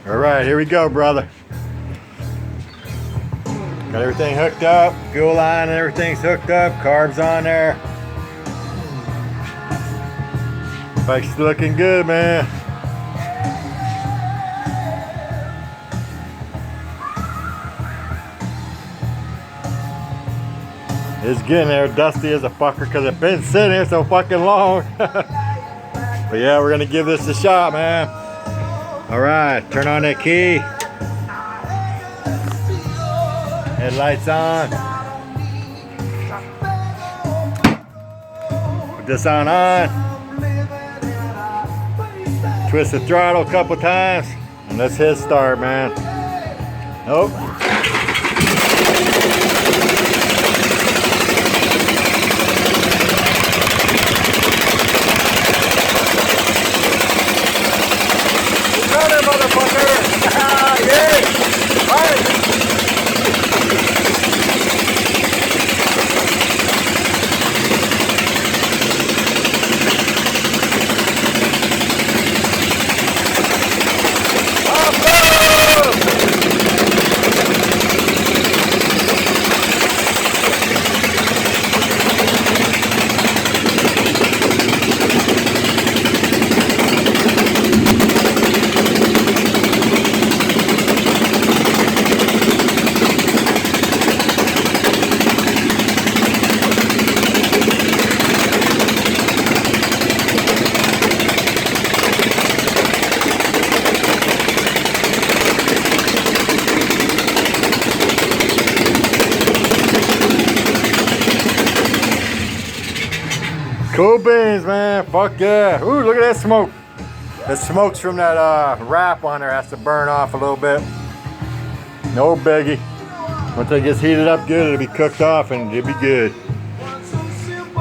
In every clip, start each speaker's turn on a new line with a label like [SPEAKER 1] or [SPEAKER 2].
[SPEAKER 1] All right, here we go, brother. Got everything hooked up, fuel line and everything's hooked up, carbs on there. Bike's looking good, man. It's getting there, dusty as a fucker because it's been sitting here so fucking long. But yeah, we're gonna give this a shot, man. All right, turn on that key. Headlights on. Put this on. Twist the throttle a couple times. And let's hit start, man. Nope. Run it, motherfucker! Yeah! Right. Cool beans, man. Fuck yeah. Ooh, look at that smoke. The smoke's from that wrap on there has to burn off a little bit. No biggie. Once it gets heated up good, it'll be cooked off and it'll be good.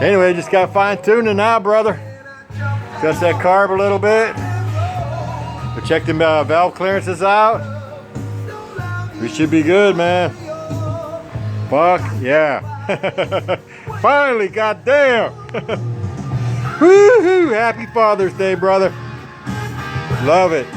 [SPEAKER 1] Anyway, just got fine tuning now, brother. Adjust that carb a little bit. We'll check the valve clearances out. We should be good, man. Fuck yeah. Finally, goddamn. Woohoo! Happy Father's Day, brother. Love it.